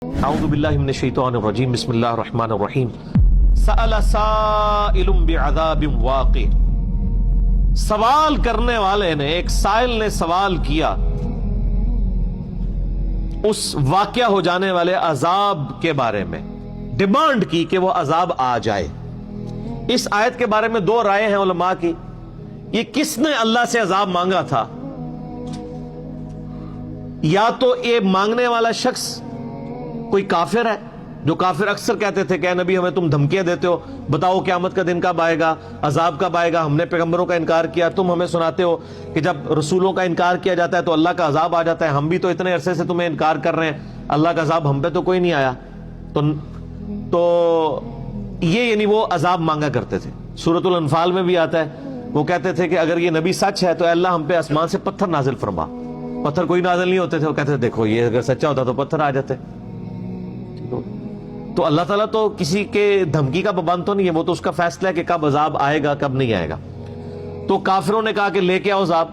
اعوذ باللہ من الشیطان الرجیم بسم اللہ الرحمن الرحیم سأل سائل بعذاب واقع، سوال کرنے والے نے، ایک سائل نے سوال کیا اس واقعہ ہو جانے والے عذاب کے بارے میں، ڈیمانڈ کی کہ وہ عذاب آ جائے۔ اس آیت کے بارے میں دو رائے ہیں علماء کی، یہ کس نے اللہ سے عذاب مانگا تھا؟ یا تو یہ مانگنے والا شخص کوئی کافر ہے، جو کافر اکثر کہتے تھے کہ اے نبی ہمیں تم دھمکیاں دیتے ہو، بتاؤ قیامت کا دن کب آئے گا، عذاب کب آئے گا، ہم نے پیغمبروں کا انکار کیا، تم ہمیں سناتے ہو کہ جب رسولوں کا انکار کیا جاتا ہے تو اللہ کا عذاب آ جاتا ہے، ہم بھی تو اتنے عرصے سے تمہیں انکار کر رہے ہیں، اللہ کا عذاب ہم پہ تو کوئی نہیں آیا۔ تو یہ یعنی وہ عذاب مانگا کرتے تھے۔ سورۃ الانفال میں بھی آتا ہے، وہ کہتے تھے کہ اگر یہ نبی سچ ہے تو اے اللہ ہم پہ آسمان سے پتھر نازل فرما۔ پتھر کوئی نازل نہیں ہوتے تھے، وہ کہتے تھے دیکھو یہ اگر سچا ہوتا تو پتھر آ جاتے۔ تو اللہ تعالیٰ تو کسی کے دھمکی کا پابند تو نہیں ہے، وہ تو اس کا فیصلہ ہے کہ کب عذاب آئے گا کب نہیں آئے گا۔ تو کافروں نے کہا کہ لے کے آؤ عذاب،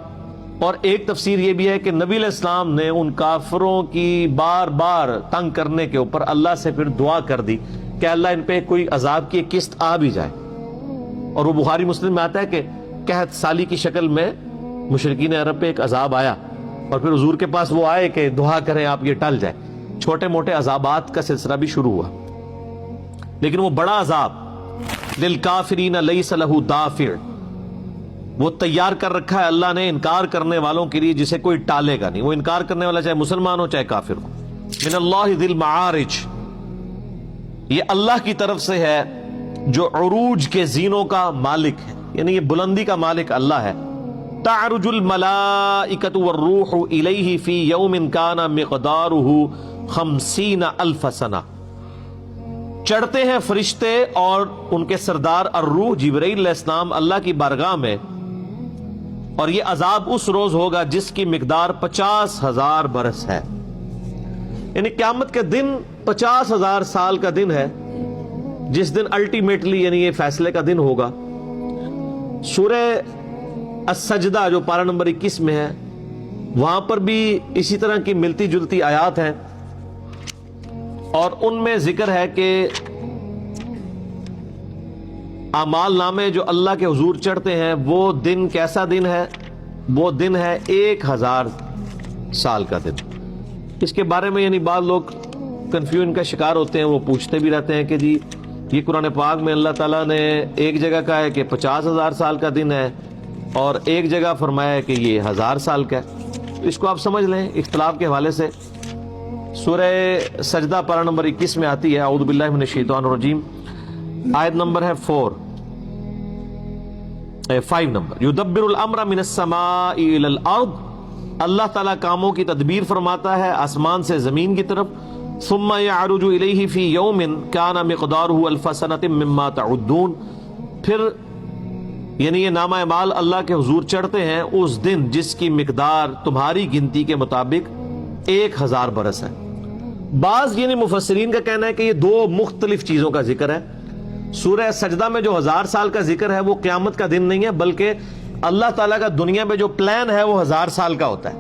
اور ایک تفسیر یہ بھی ہے کہ نبی علیہ السلام نے ان کافروں کی بار بار تنگ کرنے کے اوپر اللہ سے پھر دعا کر دی کہ اللہ ان پہ کوئی عذاب کی قسط آ بھی جائے۔ اور وہ بخاری مسلم میں آتا ہے کہ قحط سالی کی شکل میں مشرکین عرب پہ ایک عذاب آیا، اور پھر حضور کے پاس وہ آئے کہ دعا کریں آپ یہ ٹل جائے۔ چھوٹے موٹے عذابات کا سلسلہ بھی شروع ہوا، لیکن وہ بڑا عذاب للکافرین لیس لہ دافع، وہ تیار کر رکھا ہے اللہ نے انکار کرنے والوں کے لیے جسے کوئی ٹالے گا نہیں۔ وہ انکار کرنے والا چاہے مسلمان ہو چاہے کافر ہو۔ من اللہ ذی المعارج، یہ اللہ کی طرف سے ہے جو عروج کے زینوں کا مالک ہے، یعنی یہ بلندی کا مالک اللہ ہے۔ تعرج الملائکۃ والروح الیہ فی یوم کان مقدارہ 50,000 سنہ، چڑھتے ہیں فرشتے اور ان کے سردار الروح جبرائیل علیہ السلام اللہ کی بارگاہ میں، اور یہ عذاب اس روز ہوگا جس کی مقدار 50,000 برس ہے۔ یعنی قیامت کے دن 50,000 سال کا دن ہے، جس دن الٹیمیٹلی یعنی یہ فیصلے کا دن ہوگا۔ سورہ السجدہ جو پارہ نمبر 21 میں ہے، وہاں پر بھی اسی طرح کی ملتی جلتی آیات ہیں، اور ان میں ذکر ہے کہ اعمال نامے جو اللہ کے حضور چڑھتے ہیں وہ دن کیسا دن ہے؟ وہ دن ہے 1000 سال کا دن۔ اس کے بارے میں یعنی بعض لوگ کنفیوژن کا شکار ہوتے ہیں، وہ پوچھتے بھی رہتے ہیں کہ جی یہ قرآن پاک میں اللہ تعالیٰ نے ایک جگہ کہا ہے کہ 50,000 سال کا دن ہے، اور ایک جگہ فرمایا ہے کہ یہ 1000 سال کا ہے۔ اس کو آپ سمجھ لیں اختلاف کے حوالے سے۔ سورہ سجدہ پارہ نمبر 21 میں آتی ہے، اعوذ باللہ من الشیطان الرجیم، آیت نمبر ہے 5 نمبر، یدبر الامر من السماء الى الارض، اللہ تعالیٰ کاموں کی تدبیر فرماتا ہے آسمان سے زمین کی طرف۔ ثم يعرج الیہ فی یوم کان مقدارہ 1000 سنۃ مما تعدون، پھر یعنی یہ نامہ اعمال اللہ کے حضور چڑھتے ہیں اس دن جس کی مقدار تمہاری گنتی کے مطابق 1000 برس ہے۔ بعض یعنی مفسرین کا کہنا ہے کہ یہ دو مختلف چیزوں کا ذکر ہے۔ سورہ سجدہ میں جو 1000 سال کا ذکر ہے وہ قیامت کا دن نہیں ہے، بلکہ اللہ تعالیٰ کا دنیا میں جو پلان ہے وہ 1000 سال کا ہوتا ہے،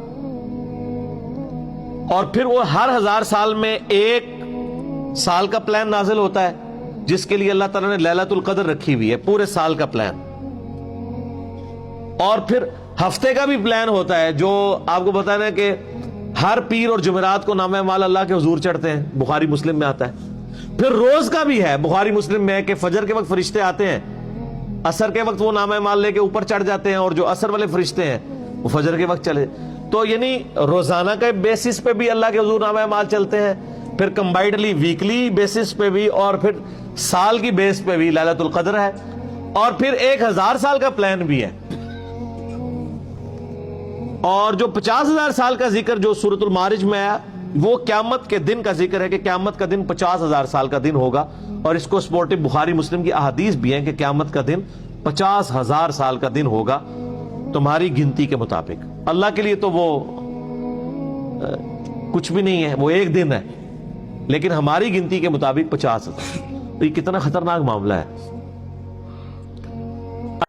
اور پھر وہ ہر 1000 سال میں ایک سال کا پلان نازل ہوتا ہے، جس کے لیے اللہ تعالیٰ نے لیلۃ القدر رکھی ہوئی ہے، پورے سال کا پلان۔ اور پھر ہفتے کا بھی پلان ہوتا ہے، جو آپ کو بتانا ہے کہ ہر پیر اور جمعرات کو نامہ اعمال اللہ کے حضور چڑھتے ہیں، بخاری مسلم میں آتا ہے۔ پھر روز کا بھی ہے، بخاری مسلم میں ہے کہ فجر کے وقت فرشتے آتے ہیں، عصر کے وقت وہ نامہ اعمال لے کے اوپر چڑھ جاتے ہیں، اور جو عصر والے فرشتے ہیں وہ فجر کے وقت چلے۔ تو یعنی روزانہ کے بیسس پہ بھی اللہ کے حضور نامہ اعمال چلتے ہیں، پھر کمبائنڈلی ویکلی بیسس پہ بھی، اور پھر سال کی بیس پہ بھی لیلۃ القدر ہے، اور پھر 1000 سال کا پلان بھی ہے۔ اور جو 50,000 سال کا ذکر جو سورۃ المعارج میں ہے وہ قیامت کے دن کا ذکر ہے کہ قیامت کا دن 50,000 سال کا دن ہوگا، اور اس کو سپورٹو بخاری مسلم کی احادیث بھی ہیں کہ قیامت کا دن 50,000 سال کا دن ہوگا تمہاری گنتی کے مطابق۔ اللہ کے لیے تو وہ کچھ بھی نہیں ہے، وہ ایک دن ہے، لیکن ہماری گنتی کے مطابق 50,000۔ تو یہ کتنا خطرناک معاملہ ہے۔